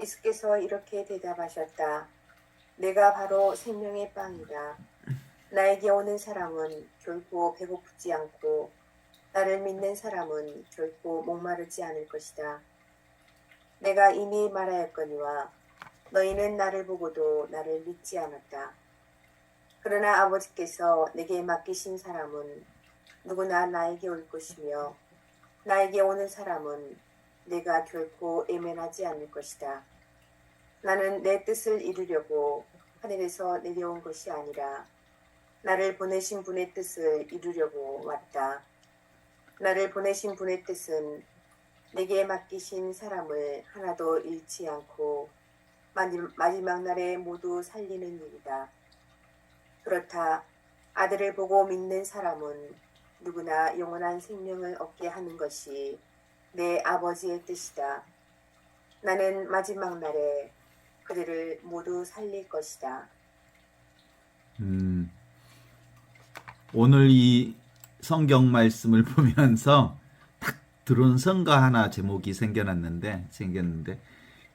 예수께서 이렇게 대답하셨다. 내가 바로 생명의 빵이다. 나에게 오는 사람은 결코 배고프지 않고 나를 믿는 사람은 결코 목마르지 않을 것이다. 내가 이미 말하였거니와 너희는 나를 보고도 나를 믿지 않았다. 그러나 아버지께서 내게 맡기신 사람은 누구나 나에게 올 것이며 나에게 오는 사람은 내가 결코 외면하지 않을 것이다. 나는 내 뜻을 이루려고 하늘에서 내려온 것이 아니라 나를 보내신 분의 뜻을 이루려고 왔다. 나를 보내신 분의 뜻은 내게 맡기신 사람을 하나도 잃지 않고 마지막 날에 모두 살리는 일이다. 그렇다. 아들을 보고 믿는 사람은 누구나 영원한 생명을 얻게 하는 것이 내 아버지의 뜻이다. 나는 마지막 날에 그들을 모두 살릴 것이다. 오늘 이 성경 말씀을 보면서 탁 들어온 성가 하나 제목이 생겼는데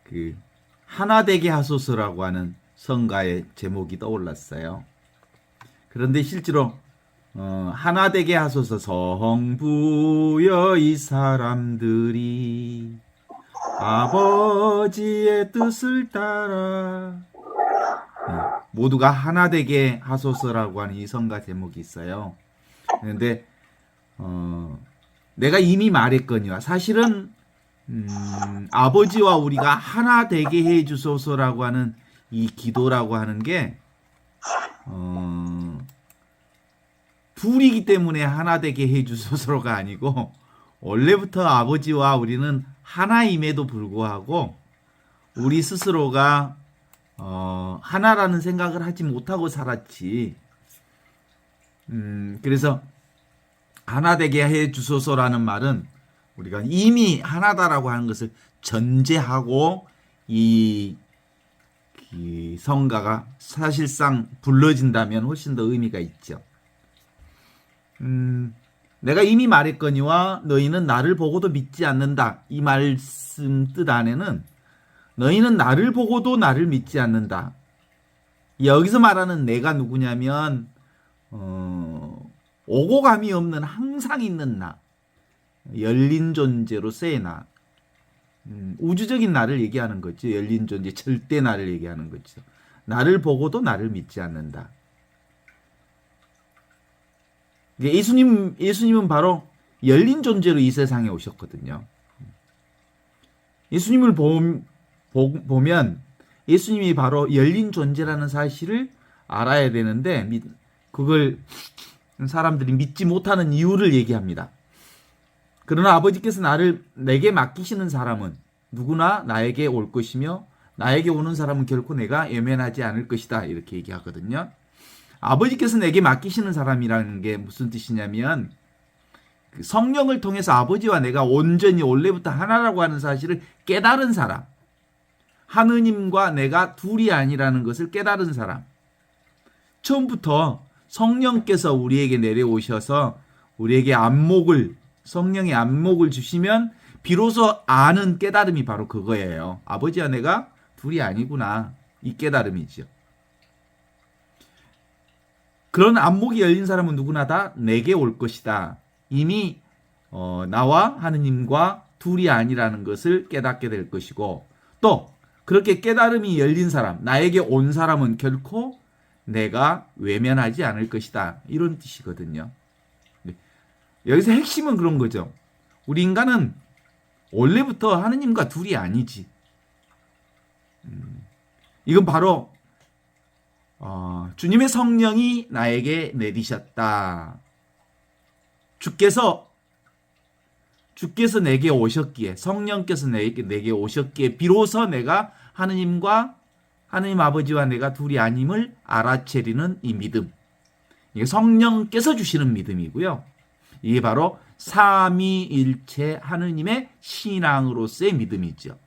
그 하나 되게 하소서라고 하는 성가의 제목이 떠올랐어요. 그런데 실제로 하나 되게 하소서 성부여 이 사람들이 아버지의 뜻을 따라 모두가 하나 되게 하소서라고 하는 이 성가 제목이 있어요. 그런데 내가 이미 말했거니와 사실은 아버지와 우리가 하나 되게 해 주소서라고 하는 이 기도라고 하는 게 둘이기 때문에 하나 되게 해 주소서가 아니고 원래부터 아버지와 우리는 하나임에도 불구하고 우리 스스로가 하나라는 생각을 하지 못하고 살았지. 그래서 하나 되게 해 주소서라는 말은 우리가 이미 하나다라고 하는 것을 전제하고 이 성가가 사실상 불러진다면 훨씬 더 의미가 있죠. 내가 이미 말했거니와 너희는 나를 보고도 믿지 않는다. 이 말씀 뜻 안에는 너희는 나를 보고도 나를 믿지 않는다. 여기서 말하는 내가 누구냐면 오고 감이 없는 항상 있는 나, 열린 존재로서의 나, 우주적인 나를 얘기하는 거죠. 열린 존재, 절대 나를 얘기하는 거죠. 나를 보고도 나를 믿지 않는다. 예수님은 바로 열린 존재로 이 세상에 오셨거든요. 예수님을 보면 예수님이 바로 열린 존재라는 사실을 알아야 되는데 그걸 사람들이 믿지 못하는 이유를 얘기합니다. 그러나 아버지께서 내게 맡기시는 사람은 누구나 나에게 올 것이며 나에게 오는 사람은 결코 내가 외면하지 않을 것이다. 이렇게 얘기하거든요. 아버지께서 내게 맡기시는 사람이라는 게 무슨 뜻이냐면 성령을 통해서 아버지와 내가 온전히 원래부터 하나라고 하는 사실을 깨달은 사람, 하느님과 내가 둘이 아니라는 것을 깨달은 사람. 처음부터 성령께서 우리에게 내려오셔서 우리에게 성령의 안목을 주시면 비로소 아는 깨달음이 바로 그거예요. 아버지와 내가 둘이 아니구나. 이 깨달음이죠. 그런 안목이 열린 사람은 누구나 다 내게 올 것이다. 이미 나와 하느님과 둘이 아니라는 것을 깨닫게 될 것이고 또 그렇게 깨달음이 열린 사람, 나에게 온 사람은 결코 내가 외면하지 않을 것이다. 이런 뜻이거든요. 여기서 핵심은 그런 거죠. 우리 인간은 원래부터 하느님과 둘이 아니지. 이건 바로 주님의 성령이 나에게 내리셨다. 주께서 내게 오셨기에 성령께서 내게 오셨기에 비로소 내가 하느님 아버지와 내가 둘이 아님을 알아채리는 이 믿음. 이게 성령께서 주시는 믿음이고요. 이게 바로 삼위일체 하느님의 신앙으로서의 믿음이죠.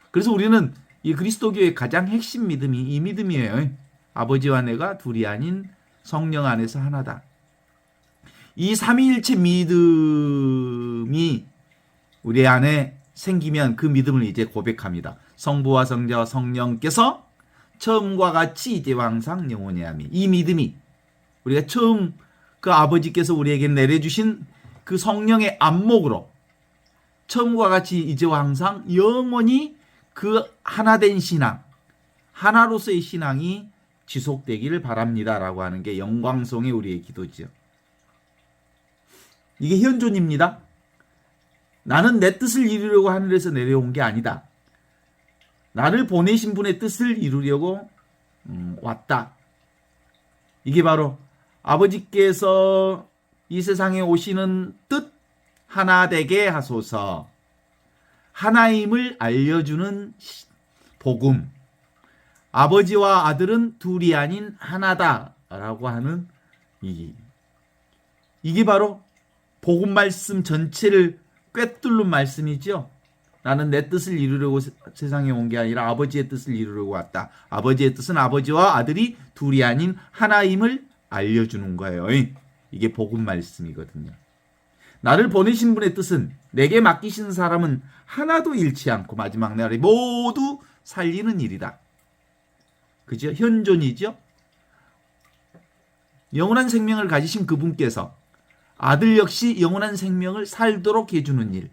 그래서 우리는 이 그리스도교의 가장 핵심 믿음이 이 믿음이에요. 아버지와 내가 둘이 아닌 성령 안에서 하나다. 이 삼위일체 믿음이 우리 안에 생기면 그 믿음을 이제 고백합니다. 성부와 성자와 성령께서 처음과 같이 이제와 항상 영원히 아멘. 이 믿음이 우리가 처음 그 아버지께서 우리에게 내려주신 그 성령의 안목으로 처음과 같이 이제와 항상 영원히 그 하나된 신앙, 하나로서의 신앙이 지속되기를 바랍니다라고 하는 게 영광송의 우리의 기도지요. 이게 현존입니다. 나는 내 뜻을 이루려고 하늘에서 내려온 게 아니다. 나를 보내신 분의 뜻을 이루려고 왔다. 이게 바로 아버지께서 이 세상에 오시는 뜻 하나 되게 하소서. 하나임을 알려주는 복음. 아버지와 아들은 둘이 아닌 하나다라고 하는 이게 바로 복음 말씀 전체를 꿰뚫는 말씀이죠. 나는 내 뜻을 이루려고 세상에 온 게 아니라 아버지의 뜻을 이루려고 왔다. 아버지의 뜻은 아버지와 아들이 둘이 아닌 하나임을 알려주는 거예요. 이게 복음 말씀이거든요. 나를 보내신 분의 뜻은 내게 맡기신 사람은 하나도 잃지 않고 마지막 날에 모두 살리는 일이다. 그죠? 현존이죠. 영원한 생명을 가지신 그분께서 아들 역시 영원한 생명을 살도록 해주는 일.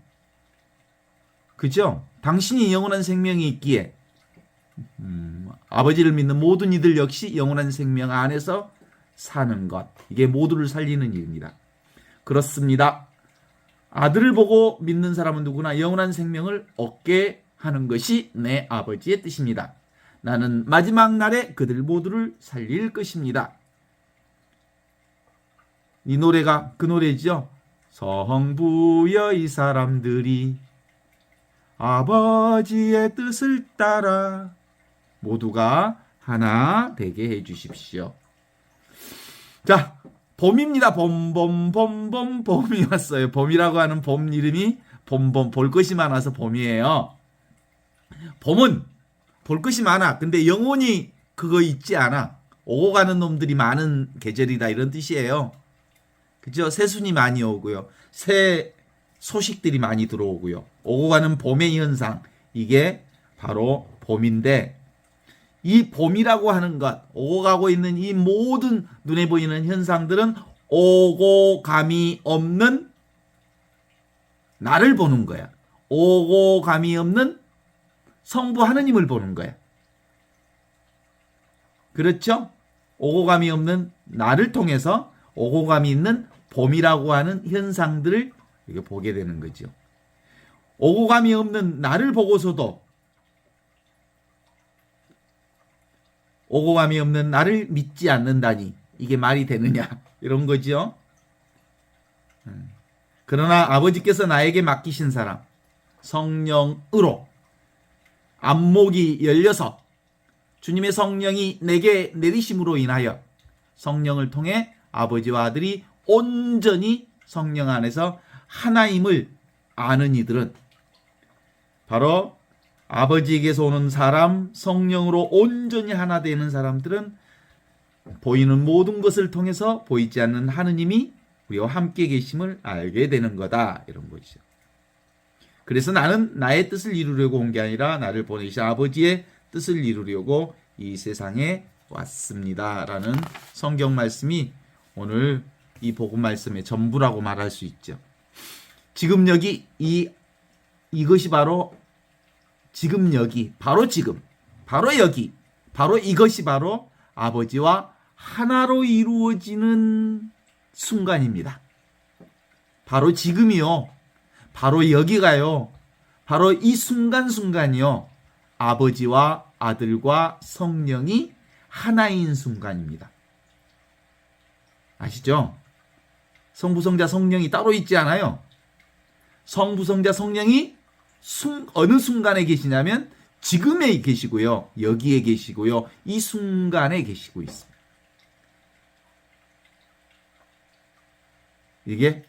그죠? 당신이 영원한 생명이 있기에 아버지를 믿는 모든 이들 역시 영원한 생명 안에서 사는 것. 이게 모두를 살리는 일입니다. 그렇습니다. 아들을 보고 믿는 사람은 누구나 영원한 생명을 얻게 하는 것이 내 아버지의 뜻입니다. 나는 마지막 날에 그들 모두를 살릴 것입니다. 이 노래가 그 노래죠. 성부여 이 사람들이 아버지의 뜻을 따라 모두가 하나 되게 해주십시오. 자, 봄입니다. 봄이 왔어요. 봄이라고 하는 봄 이름이 볼 것이 많아서 봄이에요. 봄은 볼 것이 많아. 근데 영원히 그거 있지 않아. 오고 가는 놈들이 많은 계절이다 이런 뜻이에요. 그죠? 새순이 많이 오고요. 새 소식들이 많이 들어오고요. 오고 가는 봄의 현상. 이게 바로 봄인데 이 봄이라고 하는 것, 오고 가고 있는 이 모든 눈에 보이는 현상들은 오고 감이 없는 나를 보는 거야. 오고 감이 없는 성부 하느님을 보는 거야. 그렇죠? 오고 감이 없는 나를 통해서 오고 감이 있는 봄이라고 하는 현상들을 이렇게 보게 되는 거죠. 오고 감이 없는 나를 보고서도 오고 감이 없는 나를 믿지 않는다니 이게 말이 되느냐 이런 거죠. 그러나 아버지께서 나에게 맡기신 사람 성령으로 안목이 열려서 주님의 성령이 내게 내리심으로 인하여 성령을 통해 아버지와 아들이 온전히 성령 안에서 하나임을 아는 이들은 바로 아버지에게서 오는 사람, 성령으로 온전히 하나 되는 사람들은 보이는 모든 것을 통해서 보이지 않는 하느님이 우리와 함께 계심을 알게 되는 거다. 이런 거죠. 그래서 나는 나의 뜻을 이루려고 온 게 아니라 나를 보내신 아버지의 뜻을 이루려고 이 세상에 왔습니다. 라는 성경 말씀이 오늘 이 복음 말씀의 전부라고 말할 수 있죠. 지금 여기 이것이 바로 지금 여기, 바로 지금, 바로 여기, 바로 이것이 바로 아버지와 하나로 이루어지는 순간입니다. 바로 지금이요. 바로 여기가요. 바로 이 순간이요. 아버지와 아들과 성령이 하나인 순간입니다. 아시죠? 성부, 성자, 성령이 따로 있지 않아요. 성부, 성자, 성령이 어느 순간에 계시냐면 지금에 계시고요. 여기에 계시고요. 이 순간에 계시고 있습니다. 이게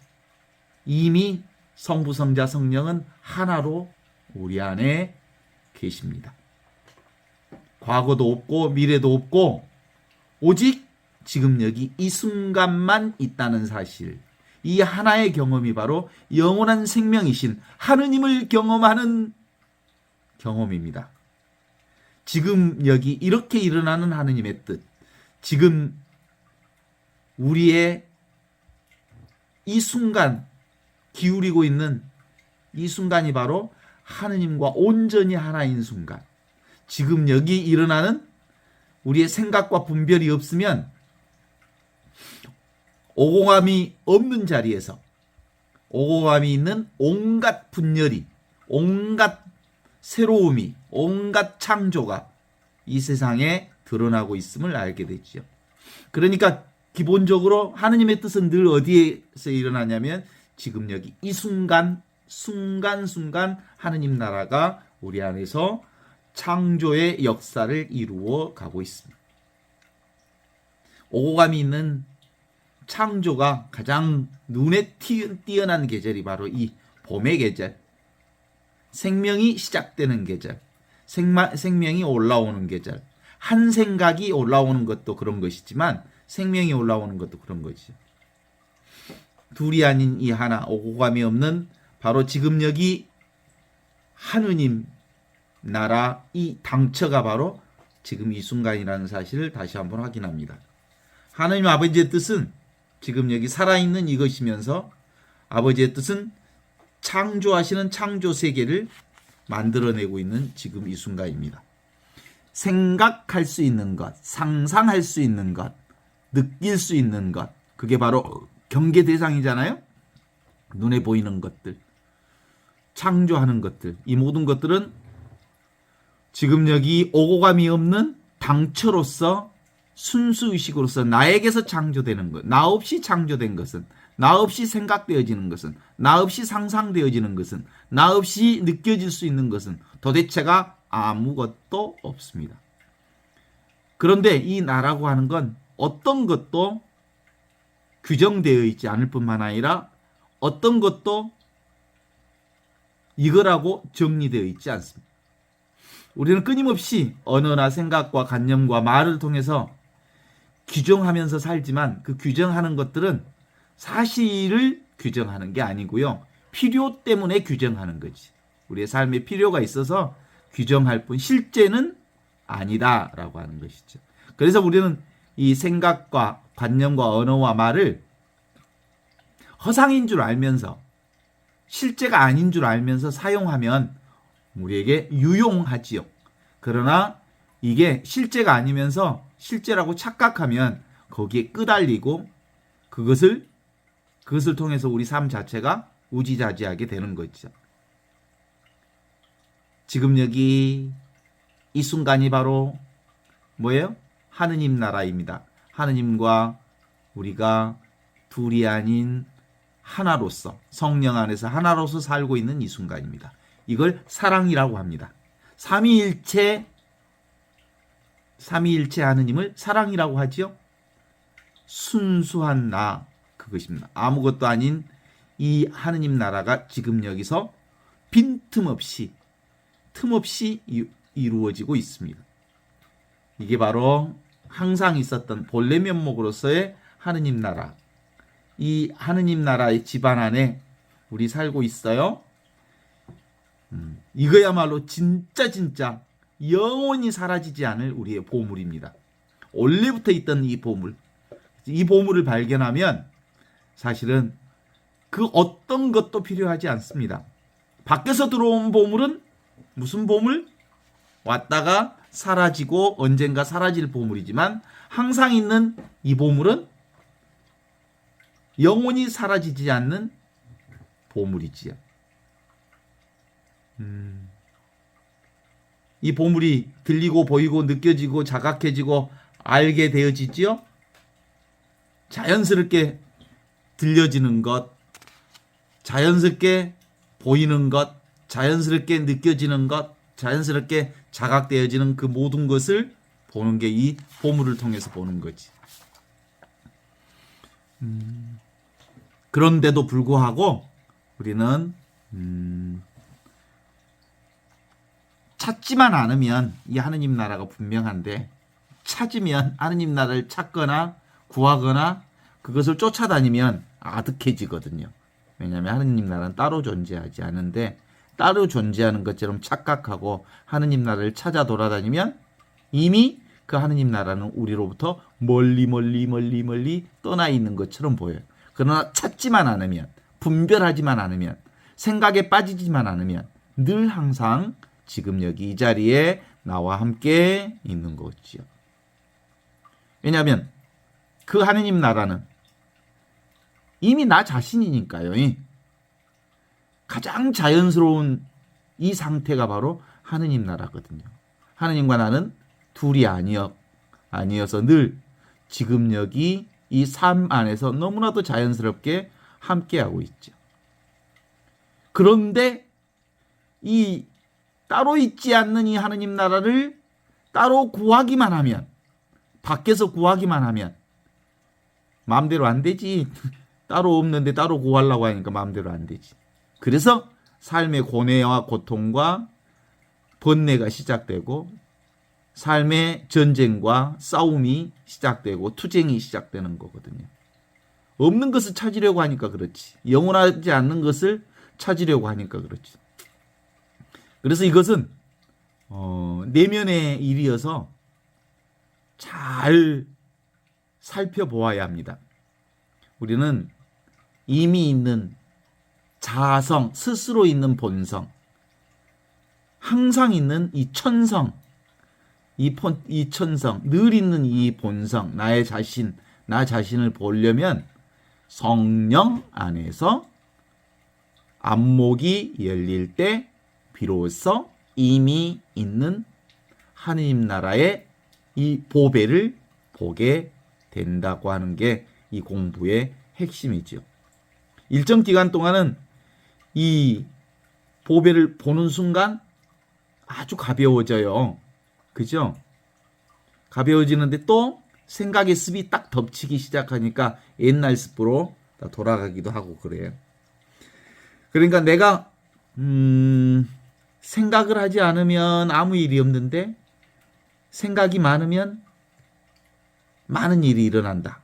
이미 성부, 성자, 성령은 하나로 우리 안에 계십니다. 과거도 없고 미래도 없고 오직 지금 여기 이 순간만 있다는 사실. 이 하나의 경험이 바로 영원한 생명이신 하느님을 경험하는 경험입니다. 지금 여기 이렇게 일어나는 하느님의 뜻, 지금 우리의 이 순간 기울이고 있는 이 순간이 바로 하느님과 온전히 하나인 순간, 지금 여기 일어나는 우리의 생각과 분별이 없으면 오공함이 없는 자리에서 오공함이 있는 온갖 분열이, 온갖 새로움이, 온갖 창조가 이 세상에 드러나고 있음을 알게 되죠. 그러니까 기본적으로 하느님의 뜻은 늘 어디에서 일어나냐면 지금 여기 이 순간 하느님 나라가 우리 안에서 창조의 역사를 이루어 가고 있습니다. 오감이 있는 창조가 가장 눈에 띄어난 계절이 바로 이 봄의 계절, 생명이 시작되는 계절, 생명이 올라오는 계절. 한 생각이 올라오는 것도 그런 것이지만 생명이 올라오는 것도 그런 것이죠. 둘이 아닌 이 하나, 오감이 없는 바로 지금 여기 하느님 나라 이 당처가 바로 지금 이 순간이라는 사실을 다시 한번 확인합니다. 하느님 아버지의 뜻은 지금 여기 살아있는 이것이면서 아버지의 뜻은 창조하시는 창조 세계를 만들어내고 있는 지금 이 순간입니다. 생각할 수 있는 것, 상상할 수 있는 것, 느낄 수 있는 것, 그게 바로 경계 대상이잖아요. 눈에 보이는 것들, 창조하는 것들, 이 모든 것들은 지금 여기 오고감이 없는 당처로서 순수의식으로서 나에게서 창조되는 것, 나 없이 창조된 것은, 나 없이 생각되어지는 것은, 나 없이 상상되어지는 것은, 나 없이 느껴질 수 있는 것은 도대체가 아무것도 없습니다. 그런데 이 나라고 하는 건 어떤 것도 규정되어 있지 않을 뿐만 아니라 어떤 것도 이거라고 정리되어 있지 않습니다. 우리는 끊임없이 언어나 생각과 관념과 말을 통해서 규정하면서 살지만 그 규정하는 것들은 사실을 규정하는 게 아니고요. 필요 때문에 규정하는 거지. 우리의 삶에 필요가 있어서 규정할 뿐 실제는 아니다라고 하는 것이죠. 그래서 우리는 이 생각과 관념과 언어와 말을 허상인 줄 알면서 실제가 아닌 줄 알면서 사용하면 우리에게 유용하지요. 그러나 이게 실제가 아니면서 실제라고 착각하면 거기에 끄달리고 그것을 통해서 우리 삶 자체가 우지자지하게 되는 거죠. 지금 여기 이 순간이 바로 뭐예요? 하느님 나라입니다. 하느님과 우리가 둘이 아닌 하나로서 성령 안에서 하나로서 살고 있는 이 순간입니다. 이걸 사랑이라고 합니다. 삼위일체 하느님을 사랑이라고 하지요. 순수한 나, 그것입니다. 아무것도 아닌 이 하느님 나라가 지금 여기서 빈틈없이 이루어지고 있습니다. 이게 바로 항상 있었던 본래 면목으로서의 하느님 나라. 이 하느님 나라의 집안 안에 우리 살고 있어요. 이거야말로 진짜 영원히 사라지지 않을 우리의 보물입니다. 원래부터 있던 이 보물. 이 보물을 발견하면 사실은 그 어떤 것도 필요하지 않습니다. 밖에서 들어온 보물은 무슨 보물? 왔다가 사라지고 언젠가 사라질 보물이지만 항상 있는 이 보물은 영원히 사라지지 않는 보물이지요. 이 보물이 들리고 보이고 느껴지고 자각해지고 알게 되어지지요. 자연스럽게 들려지는 것, 자연스럽게 보이는 것, 자연스럽게 느껴지는 것, 자연스럽게 자각되어지는 그 모든 것을 보는 게 이 보물을 통해서 보는 거지. 그런데도 불구하고 우리는 찾지만 않으면 이 하느님 나라가 분명한데 찾으면 하느님 나라를 찾거나 구하거나 그것을 쫓아다니면 아득해지거든요. 왜냐하면 하느님 나라는 따로 존재하지 않은데 따로 존재하는 것처럼 착각하고 하느님 나라를 찾아 돌아다니면 이미 그 하느님 나라는 우리로부터 멀리 멀리 멀리 멀리 떠나 있는 것처럼 보여요. 그러나 찾지만 않으면, 분별하지만 않으면, 생각에 빠지지만 않으면 늘 항상 지금 여기 이 자리에 나와 함께 있는 거지요. 왜냐하면 그 하느님 나라는 이미 나 자신이니까요. 가장 자연스러운 이 상태가 바로 하느님 나라거든요. 하느님과 나는 둘이 아니어서 늘 지금 여기 이 삶 안에서 너무나도 자연스럽게 함께하고 있죠. 그런데 이 따로 있지 않는 이 하느님 나라를 따로 구하기만 하면, 밖에서 구하기만 하면 마음대로 안 되지. 따로 없는데 따로 구하려고 하니까 마음대로 안 되지. 그래서 삶의 고뇌와 고통과 번뇌가 시작되고 삶의 전쟁과 싸움이 시작되고 투쟁이 시작되는 거거든요. 없는 것을 찾으려고 하니까 그렇지. 영원하지 않는 것을 찾으려고 하니까 그렇지. 그래서 이것은 내면의 일이어서 잘 살펴보아야 합니다. 우리는 이미 있는 자아성, 스스로 있는 본성, 항상 있는 이 천성, 이 천성, 늘 있는 이 본성, 나의 자신, 나 자신을 보려면 성령 안에서 안목이 열릴 때 비로소 이미 있는 하느님 나라의 이 보배를 보게 된다고 하는 게 이 공부의 핵심이죠. 일정 기간 동안은 이 보배를 보는 순간 아주 가벼워져요. 그죠? 가벼워지는데 또 생각의 습이 딱 덮치기 시작하니까 옛날 습으로 돌아가기도 하고 그래요. 그러니까 내가 생각을 하지 않으면 아무 일이 없는데 생각이 많으면 많은 일이 일어난다.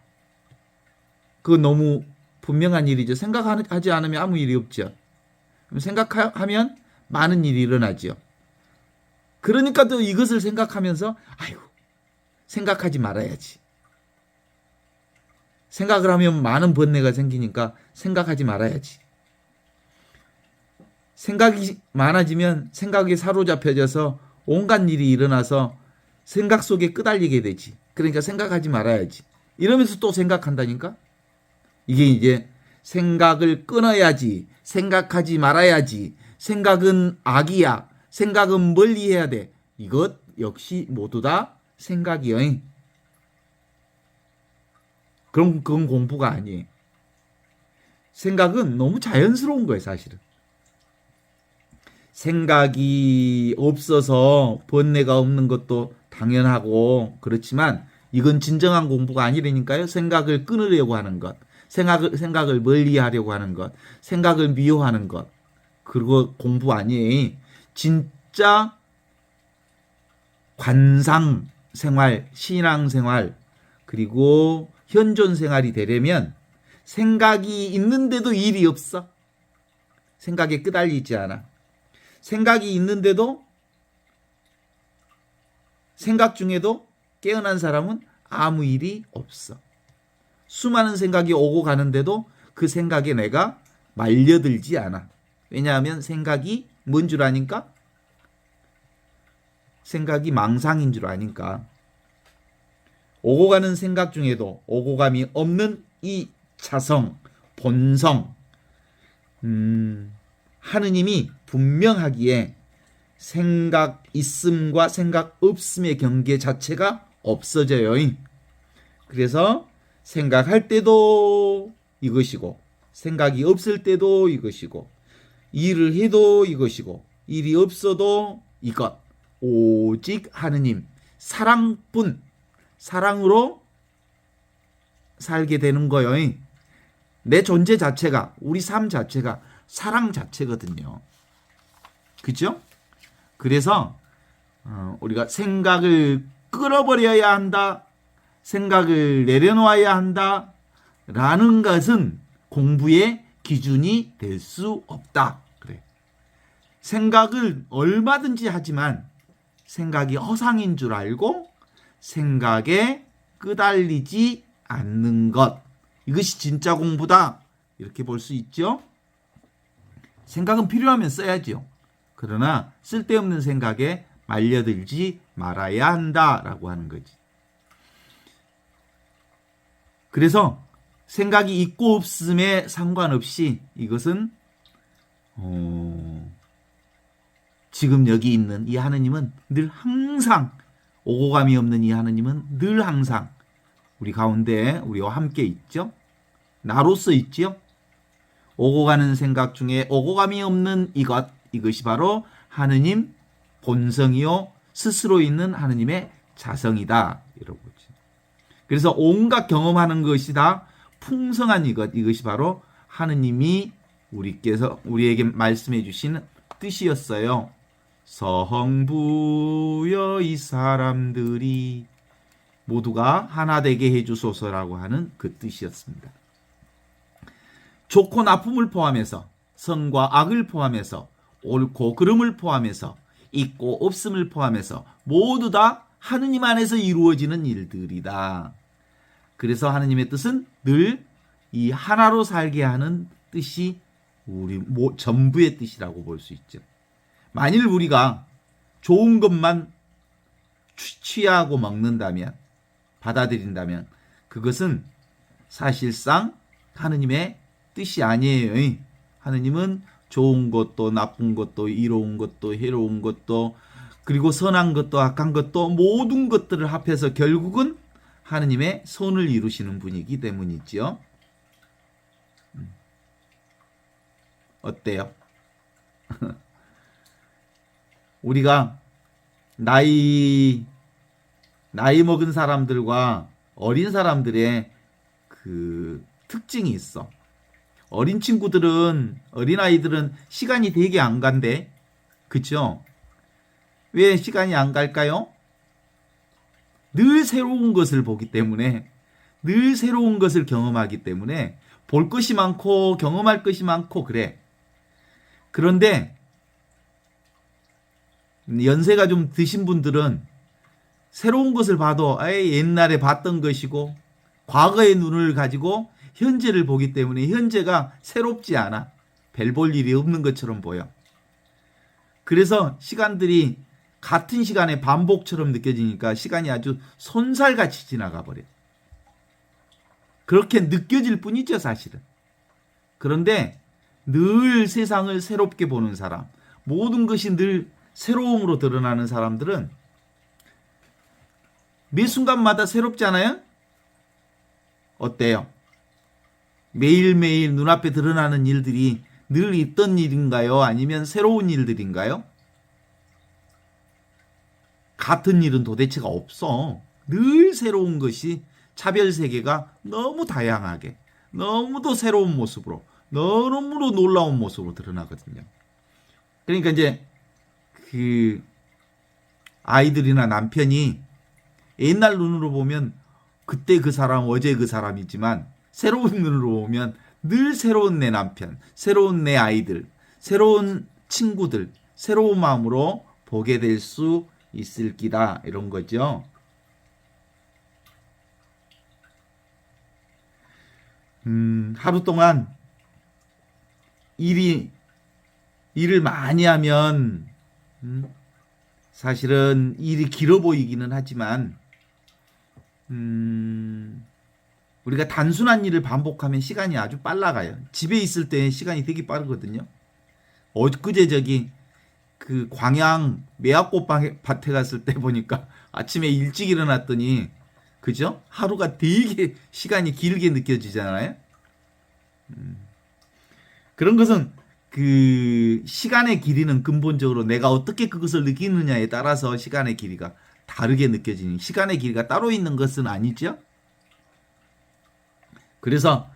그거 너무 분명한 일이죠. 생각하지 않으면 아무 일이 없죠. 생각하면 많은 일이 일어나죠. 그러니까 또 이것을 생각하면서 아이고 생각하지 말아야지. 생각을 하면 많은 번뇌가 생기니까 생각하지 말아야지. 생각이 많아지면 생각에 사로잡혀져서 온갖 일이 일어나서 생각 속에 끄달리게 되지. 그러니까 생각하지 말아야지. 이러면서 또 생각한다니까? 이게 이제 생각을 끊어야지. 생각하지 말아야지. 생각은 악이야. 생각은 멀리 해야 돼. 이것 역시 모두 다 생각이요. 그럼 그건 공부가 아니에요. 생각은 너무 자연스러운 거예요, 사실은. 생각이 없어서 번뇌가 없는 것도 당연하고 그렇지만 이건 진정한 공부가 아니라니까요. 생각을 끊으려고 하는 것, 생각을 멀리하려고 하는 것, 생각을 미워하는 것, 그리고 공부 아니에요. 진짜 관상 생활, 신앙 생활, 그리고 현존 생활이 되려면 생각이 있는데도 일이 없어. 생각에 끄달리지 않아. 생각이 있는데도 생각 중에도 깨어난 사람은 아무 일이 없어. 수많은 생각이 오고 가는데도 그 생각에 내가 말려들지 않아. 왜냐하면 생각이 뭔 줄 아니까? 생각이 망상인 줄 아니까. 오고 가는 생각 중에도 오고 감이 없는 이 자성, 본성, 하느님이 분명하기에 생각 있음과 생각 없음의 경계 자체가 없어져요. 그래서 생각할 때도 이것이고 생각이 없을 때도 이것이고 일을 해도 이것이고 일이 없어도 이것. 오직 하느님 사랑뿐, 사랑으로 살게 되는 거예요. 내 존재 자체가, 우리 삶 자체가 사랑 자체거든요. 그죠? 그래서 우리가 생각을 끌어버려야 한다, 생각을 내려놓아야 한다 라는 것은 공부의 기준이 될 수 없다. 그래. 생각을 얼마든지 하지만 생각이 허상인 줄 알고 생각에 끄달리지 않는 것. 이것이 진짜 공부다. 이렇게 볼 수 있죠. 생각은 필요하면 써야죠. 그러나 쓸데없는 생각에 말려들지 말아야 한다라고 하는 거지. 그래서 생각이 있고 없음에 상관없이 이것은 지금 여기 있는 이 하느님은 늘 항상 오고 감이 없는 이 하느님은 늘 항상 우리 가운데 우리와 함께 있죠. 나로서 있지요. 오고 가는 생각 중에 오고 감이 없는 이것이 바로 하느님 본성이요 스스로 있는 하느님의 자성이다. 이러고 있죠. 그래서 온갖 경험하는 것이 다 풍성한 이것이 바로 하느님이 우리에게 말씀해 주신 뜻이었어요. 성부여 이 사람들이 모두가 하나 되게 해주소서라고 하는 그 뜻이었습니다. 좋고 나쁨을 포함해서 선과 악을 포함해서 옳고 그름을 포함해서 있고 없음을 포함해서 모두 다 하느님 안에서 이루어지는 일들이다. 그래서 하느님의 뜻은 늘 이 하나로 살게 하는 뜻이 우리 전부의 뜻이라고 볼 수 있죠. 만일 우리가 좋은 것만 취하고 먹는다면, 받아들인다면 그것은 사실상 하느님의 뜻이 아니에요. 하느님은 좋은 것도 나쁜 것도 이로운 것도 해로운 것도 그리고 선한 것도 악한 것도 모든 것들을 합해서 결국은 하느님의 손을 이루시는 분이기 때문이지요. 어때요? 우리가 나이 먹은 사람들과 어린 사람들의 그 특징이 있어. 어린 친구들은, 어린아이들은 시간이 되게 안 간대. 그쵸? 왜 시간이 안 갈까요? 늘 새로운 것을 보기 때문에, 늘 새로운 것을 경험하기 때문에 볼 것이 많고 경험할 것이 많고 그래. 그런데 연세가 좀 드신 분들은 새로운 것을 봐도 옛날에 봤던 것이고 과거의 눈을 가지고 현재를 보기 때문에 현재가 새롭지 않아. 별 볼 일이 없는 것처럼 보여. 그래서 시간들이 같은 시간에 반복처럼 느껴지니까 시간이 아주 손살같이 지나가 버려. 그렇게 느껴질 뿐이죠, 사실은. 그런데 늘 세상을 새롭게 보는 사람, 모든 것이 늘 새로움으로 드러나는 사람들은 매 순간마다 새롭지 않아요? 어때요? 매일매일 눈앞에 드러나는 일들이 늘 있던 일인가요? 아니면 새로운 일들인가요? 같은 일은 도대체가 없어. 늘 새로운 것이 차별 세계가 너무 다양하게, 너무도 새로운 모습으로, 너무도 놀라운 모습으로 드러나거든요. 그러니까 이제 그 아이들이나 남편이 옛날 눈으로 보면 그때 그 사람, 어제 그 사람이지만 새로운 눈으로 보면 늘 새로운 내 남편, 새로운 내 아이들, 새로운 친구들, 새로운 마음으로 보게 될 수 있을 기다. 이런 거죠. 하루 동안 일을 많이 하면 사실은 일이 길어 보이기는 하지만 우리가 단순한 일을 반복하면 시간이 아주 빨라가요. 집에 있을 때 시간이 되게 빠르거든요. 엊그제 그 광양 매화꽃 밭에 갔을 때 보니까 아침에 일찍 일어났더니 그죠? 하루가 되게 시간이 길게 느껴지잖아요. 그런 것은 그 시간의 길이는 근본적으로 내가 어떻게 그것을 느끼느냐에 따라서 시간의 길이가 다르게 느껴지는, 시간의 길이가 따로 있는 것은 아니죠. 그래서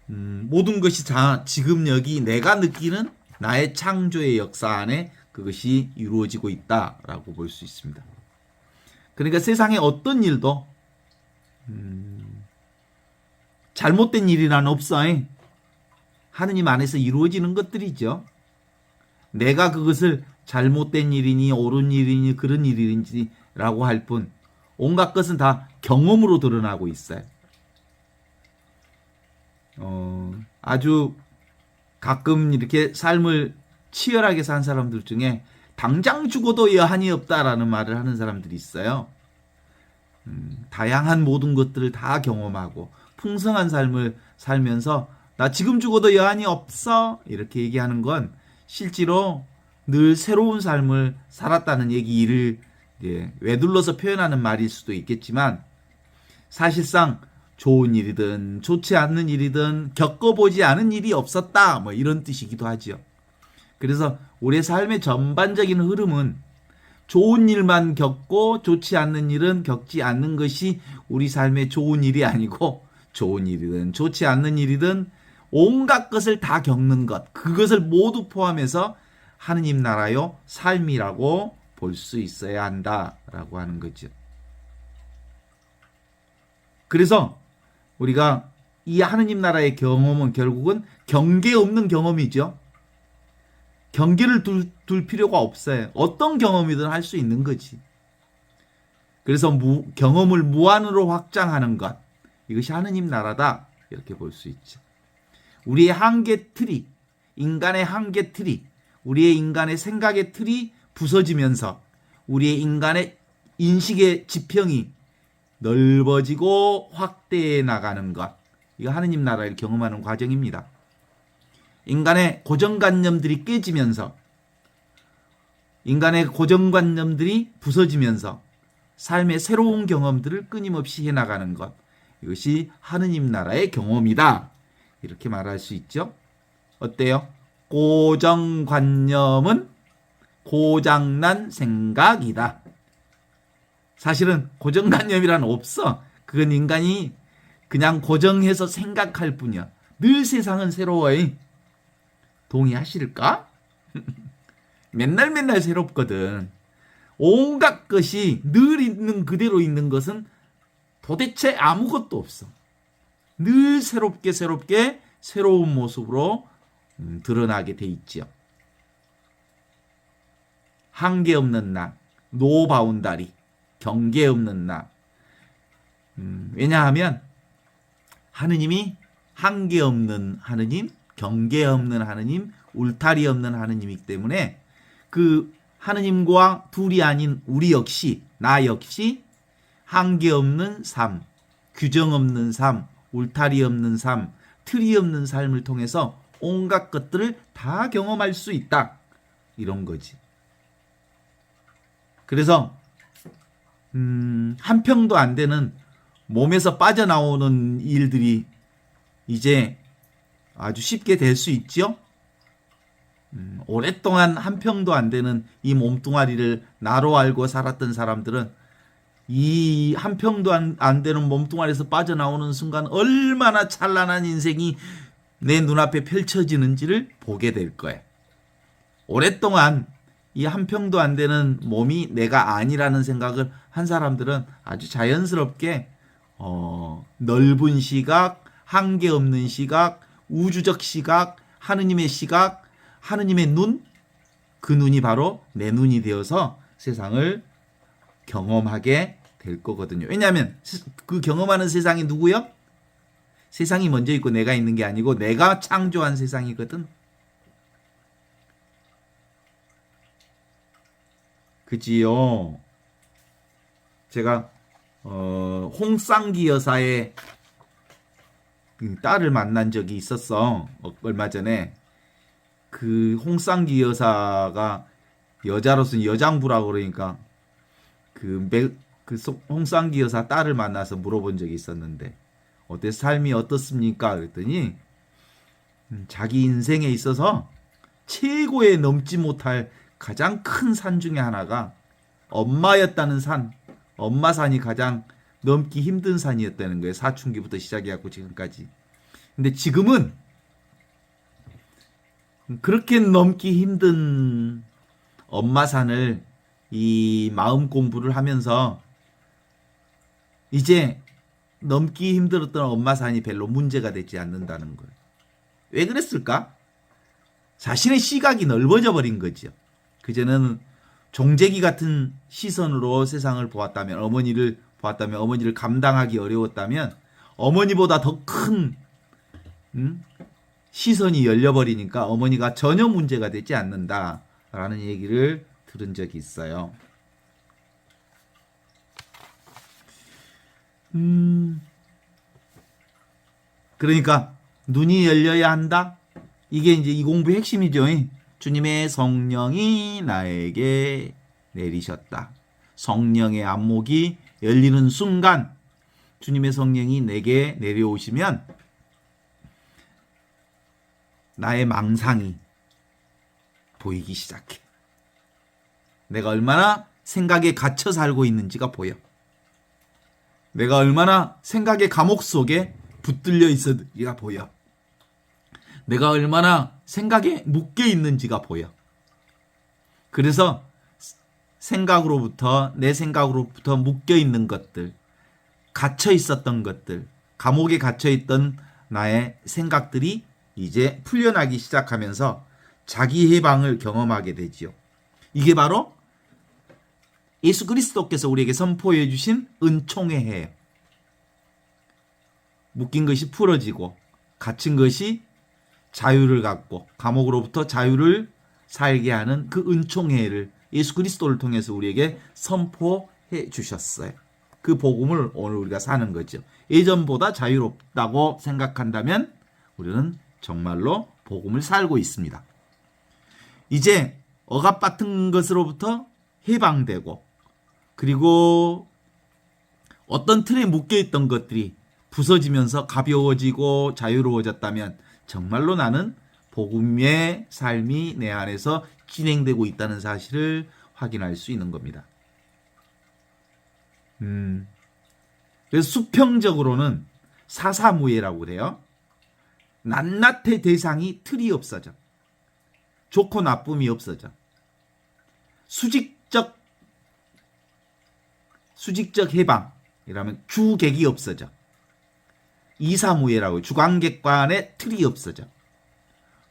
모든 것이 지금 여기 내가 느끼는 나의 창조의 역사 안에 그것이 이루어지고 있다라고 볼 수 있습니다. 그러니까 세상의 어떤 일도 잘못된 일이란 없어. 하느님 안에서 이루어지는 것들이죠. 내가 그것을 잘못된 일이니 옳은 일이니 그런 일인지라고 할 뿐 온갖 것은 다 경험으로 드러나고 있어요. 아주 가끔 이렇게 삶을 치열하게 산 사람들 중에 당장 죽어도 여한이 없다라는 말을 하는 사람들이 있어요. 다양한 모든 것들을 다 경험하고 풍성한 삶을 살면서 나 지금 죽어도 여한이 없어 이렇게 얘기하는 건 실제로 늘 새로운 삶을 살았다는 얘기를 외둘러서 표현하는 말일 수도 있겠지만 사실상 좋은 일이든 좋지 않는 일이든 겪어보지 않은 일이 없었다 뭐 이런 뜻이기도 하죠. 그래서 우리의 삶의 전반적인 흐름은 좋은 일만 겪고 좋지 않는 일은 겪지 않는 것이 우리 삶의 좋은 일이 아니고 좋은 일이든 좋지 않는 일이든 온갖 것을 다 겪는 것 그것을 모두 포함해서 하느님 나라요 삶이라고 볼 수 있어야 한다라고 하는 거죠. 그래서 우리가 이 하느님 나라의 경험은 결국은 경계 없는 경험이죠. 경계를 둘 필요가 없어요. 어떤 경험이든 할 수 있는 거지. 그래서 경험을 무한으로 확장하는 것 이것이 하느님 나라다 이렇게 볼 수 있죠. 우리의 한계 틀이 인간의 한계 틀이 우리의 인간의 생각의 틀이 부서지면서 우리의 인간의 인식의 지평이 넓어지고 확대해 나가는 것 이거 하느님 나라를 경험하는 과정입니다. 인간의 고정관념들이 깨지면서 인간의 고정관념들이 부서지면서 삶의 새로운 경험들을 끊임없이 해나가는 것 이것이 하느님 나라의 경험이다 이렇게 말할 수 있죠. 어때요? 고정관념은 고장난 생각이다. 사실은 고정관념이란 없어. 그건 인간이 그냥 고정해서 생각할 뿐이야. 늘 세상은 새로워요. 동의하실까? 맨날 새롭거든. 온갖 것이 늘 있는 그대로 있는 것은 도대체 아무것도 없어. 늘 새롭게 새로운 모습으로 드러나게 돼 있죠. 한계 없는 나, 노 바운다리, 경계 없는 나. 왜냐하면 하느님이 한계 없는 하느님, 경계 없는 하느님, 울타리 없는 하느님이기 때문에 그 하느님과 둘이 아닌 우리 역시, 나 역시 한계 없는 삶, 규정 없는 삶, 울타리 없는 삶, 틀이 없는 삶을 통해서 온갖 것들을 다 경험할 수 있다. 이런 거지. 그래서 한 평도 안 되는 몸에서 빠져나오는 일들이 이제 아주 쉽게 될 수 있죠. 오랫동안 한 평도 안 되는 이 몸뚱아리를 나로 알고 살았던 사람들은 이 한 평도 안 되는 몸뚱아리에서 빠져나오는 순간 얼마나 찬란한 인생이 내 눈앞에 펼쳐지는지를 보게 될 거예요. 오랫동안 이 한 평도 안 되는 몸이 내가 아니라는 생각을 한 사람들은 아주 자연스럽게 넓은 시각, 한계 없는 시각, 우주적 시각, 하느님의 시각, 하느님의 눈, 그 눈이 바로 내 눈이 되어서 세상을 경험하게 될 거거든요. 왜냐하면 그 경험하는 세상이 누구요? 세상이 먼저 있고 내가 있는 게 아니고 내가 창조한 세상이거든. 그지요. 제가 홍쌍기 여사의 딸을 만난 적이 있었어. 얼마 전에. 그 홍쌍기 여사가 여자로서는 여장부라고 그러니까 홍쌍기 여사 딸을 만나서 물어본 적이 있었는데 어때 삶이 어떻습니까? 그랬더니 자기 인생에 있어서 최고의 넘지 못할 가장 큰 산 중에 하나가 엄마였다는 산, 엄마산이 가장 넘기 힘든 산이었다는 거예요. 사춘기부터 시작해갖고 지금까지. 근데 지금은 그렇게 넘기 힘든 엄마산을 이 마음 공부를 하면서 이제 넘기 힘들었던 엄마산이 별로 문제가 되지 않는다는 거예요. 왜 그랬을까? 자신의 시각이 넓어져 버린 거죠. 그전에는 종재기 같은 시선으로 세상을 보았다면, 어머니를 보았다면, 어머니를 감당하기 어려웠다면 어머니보다 더 큰 시선이 열려버리니까 어머니가 전혀 문제가 되지 않는다라는 얘기를 들은 적이 있어요. 그러니까 눈이 열려야 한다. 이게 이제 이 공부의 핵심이죠. 주님의 성령이 나에게 내리셨다. 성령의 안목이 열리는 순간 주님의 성령이 내게 내려오시면 나의 망상이 보이기 시작해. 내가 얼마나 생각에 갇혀 살고 있는지가 보여. 내가 얼마나 생각의 감옥 속에 붙들려 있었는지가 보여. 내가 얼마나 생각에 묶여 있는지가 보여. 그래서 내 생각으로부터 묶여 있는 것들, 갇혀 있었던 것들, 감옥에 갇혀 있던 나의 생각들이 이제 풀려나기 시작하면서 자기 해방을 경험하게 되지요. 이게 바로 예수 그리스도께서 우리에게 선포해 주신 은총의 해예요. 묶인 것이 풀어지고 갇힌 것이 자유를 갖고 감옥으로부터 자유를 살게 하는 그 은총의 해를 예수 그리스도를 통해서 우리에게 선포해 주셨어요. 그 복음을 오늘 우리가 사는 거죠. 예전보다 자유롭다고 생각한다면 우리는 정말로 복음을 살고 있습니다. 이제 억압 같은 것으로부터 해방되고, 그리고 어떤 틀에 묶여있던 것들이 부서지면서 가벼워지고 자유로워졌다면 정말로 나는 복음의 삶이 내 안에서 진행되고 있다는 사실을 확인할 수 있는 겁니다. 그래서 수평적으로는 사사무예라고 그래요. 낱낱의 대상이 틀이 없어져. 좋고 나쁨이 없어져. 수직적 해방이라면 주객이 없어져. 이사무예라고 주관객관의 틀이 없어져.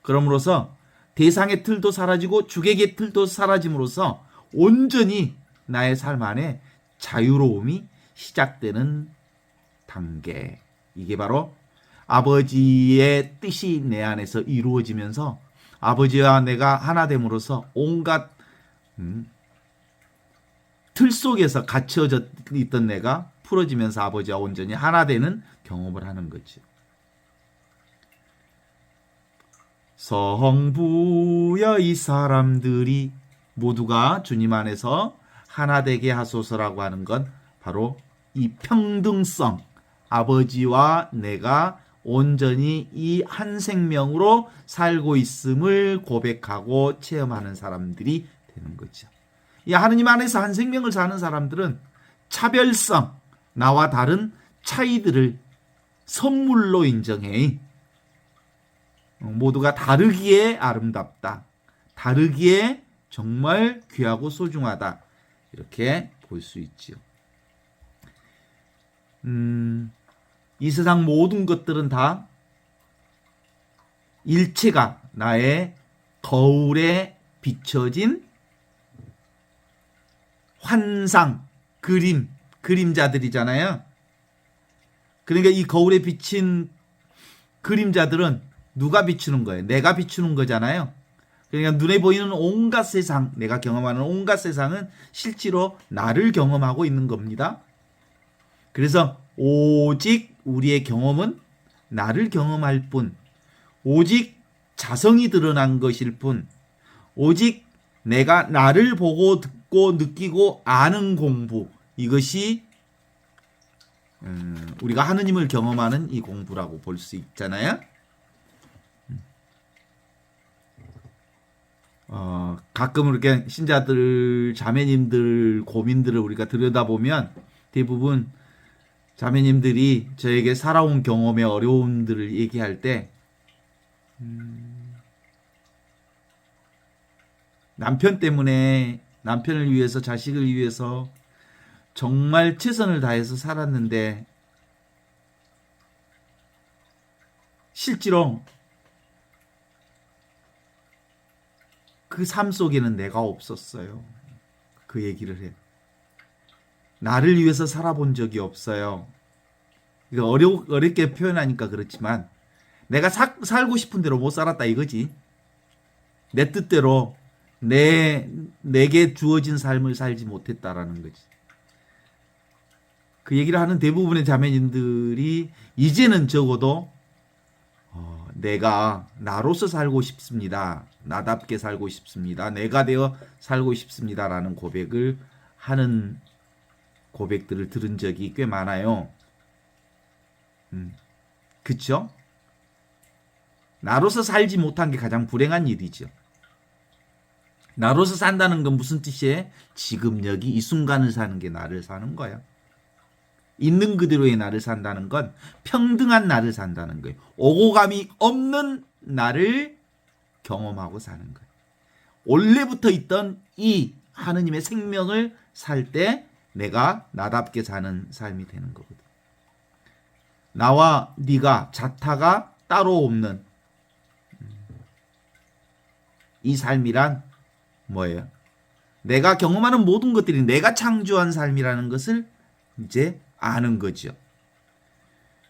그럼으로써 대상의 틀도 사라지고 주객의 틀도 사라짐으로써 온전히 나의 삶 안에 자유로움이 시작되는 단계. 이게 바로 아버지의 뜻이 내 안에서 이루어지면서 아버지와 내가 하나 됨으로써 온갖 틀 속에서 갇혀져 있던 내가 풀어지면서 아버지와 온전히 하나 되는 경험을 하는 거죠. 성부여 이 사람들이 모두가 주님 안에서 하나 되게 하소서라고 하는 건 바로 이 평등성, 아버지와 내가 온전히 이 한 생명으로 살고 있음을 고백하고 체험하는 사람들이 되는 거죠. 이 하느님 안에서 한 생명을 사는 사람들은 차별성, 나와 다른 차이들을 선물로 인정해. 모두가 다르기에 아름답다. 다르기에 정말 귀하고 소중하다. 이렇게 볼 수 있지요. 이 세상 모든 것들은 다 일체가 나의 거울에 비춰진 환상, 그림자들이잖아요. 그러니까 이 거울에 비친 그림자들은 누가 비추는 거예요? 내가 비추는 거잖아요. 그러니까 눈에 보이는 온갖 세상, 내가 경험하는 온갖 세상은 실제로 나를 경험하고 있는 겁니다. 그래서 오직 우리의 경험은 나를 경험할 뿐, 오직 자성이 드러난 것일 뿐, 오직 내가 나를 보고 듣고 느끼고 아는 공부, 이것이 우리가 하느님을 경험하는 이 공부라고 볼 수 있잖아요. 가끔 이렇게 신자들, 자매님들 고민들을 우리가 들여다보면 대부분 자매님들이 저에게 살아온 경험의 어려움들을 얘기할 때 남편 때문에, 남편을 위해서, 자식을 위해서 정말 최선을 다해서 살았는데 실제로 그 삶 속에는 내가 없었어요. 그 얘기를 해요. 나를 위해서 살아본 적이 없어요. 이거 어렵게 표현하니까 그렇지만 내가 살고 싶은 대로 못 살았다 이거지. 내 뜻대로 내게 주어진 삶을 살지 못했다라는 거지. 그 얘기를 하는 대부분의 자매님들이 이제는 적어도 내가 나로서 살고 싶습니다. 나답게 살고 싶습니다. 내가 되어 살고 싶습니다라는 고백을 하는 고백들을 들은 적이 꽤 많아요. 그쵸? 나로서 살지 못한 게 가장 불행한 일이죠. 나로서 산다는 건 무슨 뜻이에요? 지금 여기 이 순간을 사는 게 나를 사는 거야. 있는 그대로의 나를 산다는 건 평등한 나를 산다는 거예요. 오고감이 없는 나를 경험하고 사는 거예요. 원래부터 있던 이 하느님의 생명을 살 때 내가 나답게 사는 삶이 되는 거거든. 나와 네가 자타가 따로 없는 이 삶이란 뭐예요? 내가 경험하는 모든 것들이 내가 창조한 삶이라는 것을 이제 아는 거죠.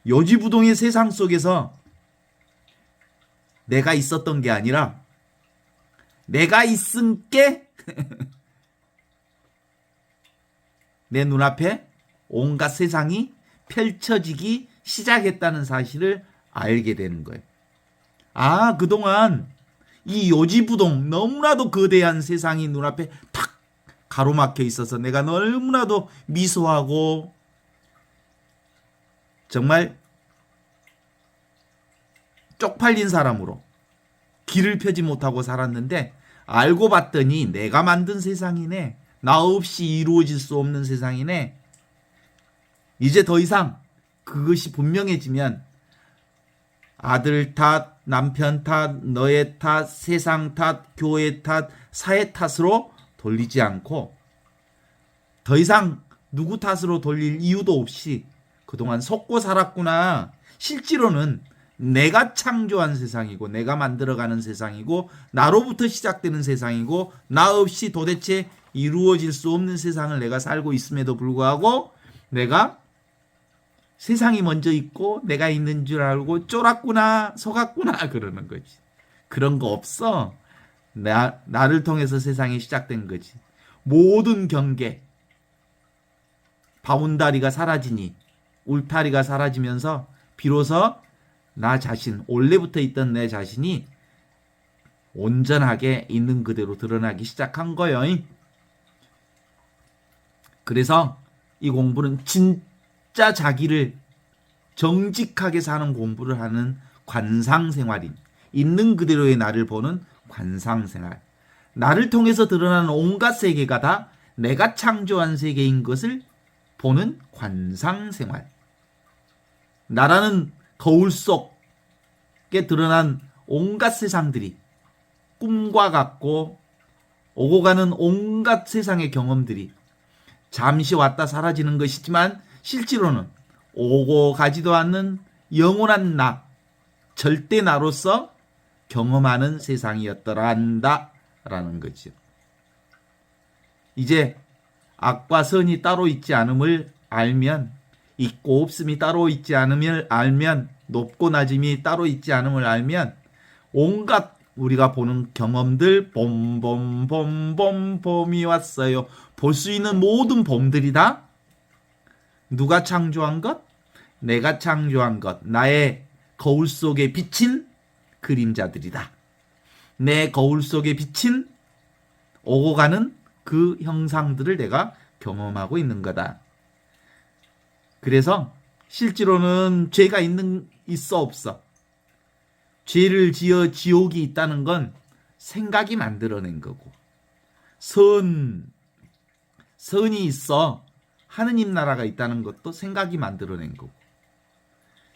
요지부동의 세상 속에서 내가 있었던 게 아니라 내가 있은 게 내 눈앞에 온갖 세상이 펼쳐지기 시작했다는 사실을 알게 되는 거예요. 아, 그동안 이 요지부동 너무나도 거대한 세상이 눈앞에 탁 가로막혀 있어서 내가 너무나도 미소하고 정말 쪽팔린 사람으로 길을 펴지 못하고 살았는데 알고 봤더니 내가 만든 세상이네. 나 없이 이루어질 수 없는 세상이네. 이제 더 이상 그것이 분명해지면 아들 탓, 남편 탓, 너의 탓, 세상 탓, 교회 탓, 사회 탓으로 돌리지 않고 더 이상 누구 탓으로 돌릴 이유도 없이 그동안 속고 살았구나. 실제로는 내가 창조한 세상이고 내가 만들어가는 세상이고 나로부터 시작되는 세상이고 나 없이 도대체 이루어질 수 없는 세상을 내가 살고 있음에도 불구하고 내가 세상이 먼저 있고 내가 있는 줄 알고 쫄았구나 속았구나 그러는 거지. 그런 거 없어. 나를 통해서 세상이 시작된 거지. 모든 경계 바운다리가 사라지니 울타리가 사라지면서 비로소 나 자신 원래부터 있던 내 자신이 온전하게 있는 그대로 드러나기 시작한 거예요. 그래서 이 공부는 진짜 자기를 정직하게 사는 공부를 하는 관상생활인 있는 그대로의 나를 보는 관상생활. 나를 통해서 드러나는 온갖 세계가 다 내가 창조한 세계인 것을 보는 관상생활. 나라는 거울 속에 드러난 온갖 세상들이 꿈과 같고 오고 가는 온갖 세상의 경험들이 잠시 왔다 사라지는 것이지만 실제로는 오고 가지도 않는 영원한 나, 절대 나로서 경험하는 세상이었더라 한다라는 거죠. 이제 악과 선이 따로 있지 않음을 알면, 있고 없음이 따로 있지 않음을 알면, 높고 낮음이 따로 있지 않음을 알면 온갖 우리가 보는 경험들 봄이 왔어요. 볼 수 있는 모든 봄들이 다 누가 창조한 것? 내가 창조한 것. 나의 거울 속에 비친 그림자들이다. 내 거울 속에 비친 오고 가는 그 형상들을 내가 경험하고 있는 거다. 그래서 실제로는 죄가 있어 없어. 죄를 지어 지옥이 있다는 건 생각이 만들어낸 거고, 선이 있어 하느님 나라가 있다는 것도 생각이 만들어낸 거고,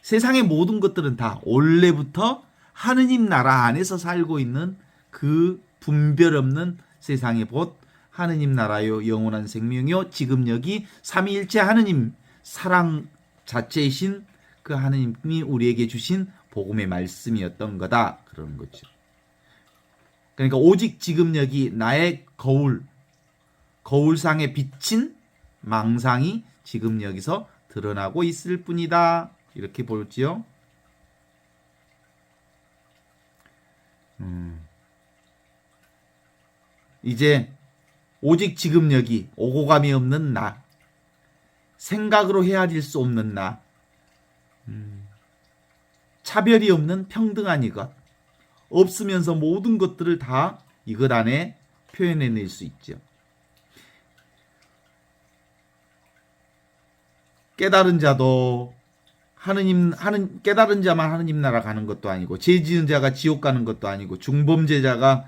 세상의 모든 것들은 다 원래부터 하느님 나라 안에서 살고 있는 그 분별 없는 세상의 봇 하느님 나라요 영원한 생명이요 지금 여기 삼위일체 하느님 사랑 자체이신 그 하느님이 우리에게 주신 복음의 말씀이었던 거다 그러는 거죠. 그러니까 오직 지금 여기 나의 거울상에 비친 망상이 지금 여기서 드러나고 있을 뿐이다. 이렇게 보지요. 이제 오직 지금 여기 오고 감이 없는 나, 생각으로 헤아릴 수 없는 나, 차별이 없는 평등한 이것, 없으면서 모든 것들을 다 이것 안에 표현해낼 수 있죠. 깨달은 자도 깨달은 자만 하느님 나라 가는 것도 아니고, 죄 지은 자가 지옥 가는 것도 아니고, 중범죄자가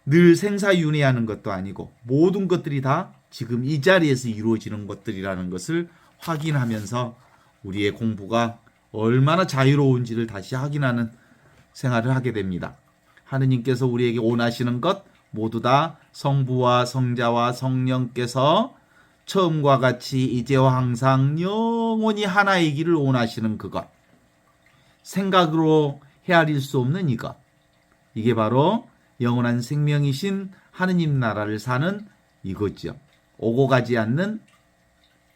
늘 생사윤회하는 것도 아니고, 모든 것들이 다 지금 이 자리에서 이루어지는 것들이라는 것을 확인하면서 우리의 공부가 얼마나 자유로운지를 다시 확인하는 생활을 하게 됩니다. 하느님께서 우리에게 원하시는 것 모두 다 성부와 성자와 성령께서 처음과 같이 이제와 항상 영원히 하나이기를 원하시는 그것, 생각으로 헤아릴 수 없는 이것, 이게 바로 영원한 생명이신 하느님 나라를 사는 이거죠. 오고 가지 않는,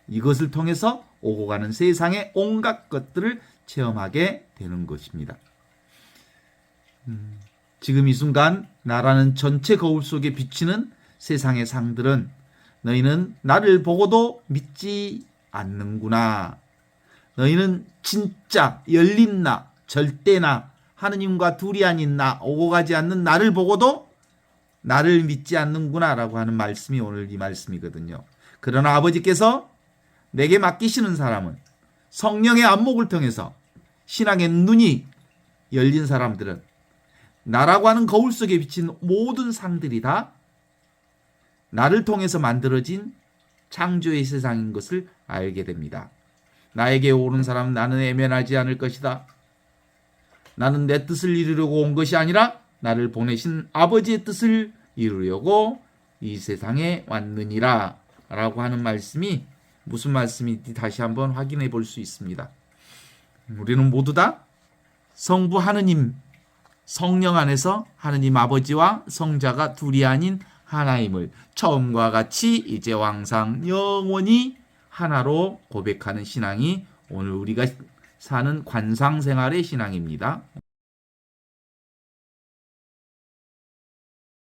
이것을 통해서 오고 가는 세상의 온갖 것들을 체험하게 되는 것입니다. 지금 이 순간 나라는 전체 거울 속에 비치는 세상의 상들은 너희는 나를 보고도 믿지 않는구나. 너희는 진짜 열린 나, 절대 나, 하느님과 둘이 아닌 나, 오고 가지 않는 나를 보고도 나를 믿지 않는구나 라고 하는 말씀이 오늘 이 말씀이거든요. 그러나 아버지께서 내게 맡기시는 사람은 성령의 안목을 통해서 신앙의 눈이 열린 사람들은 나라고 하는 거울 속에 비친 모든 상들이 다 나를 통해서 만들어진 창조의 세상인 것을 알게 됩니다. 나에게 오는 사람은 나는 애면하지 않을 것이다. 나는 내 뜻을 이루려고 온 것이 아니라 나를 보내신 아버지의 뜻을 이루려고 이 세상에 왔느니라 라고 하는 말씀이 무슨 말씀인지 다시 한번 확인해 볼 수 있습니다. 우리는 모두 다 성부 하느님, 성령 안에서 하느님 아버지와 성자가 둘이 아닌 하나임을 처음과 같이 이제와 항상 영원히 하나로 고백하는 신앙이 오늘 우리가 사는 관상생활의 신앙입니다.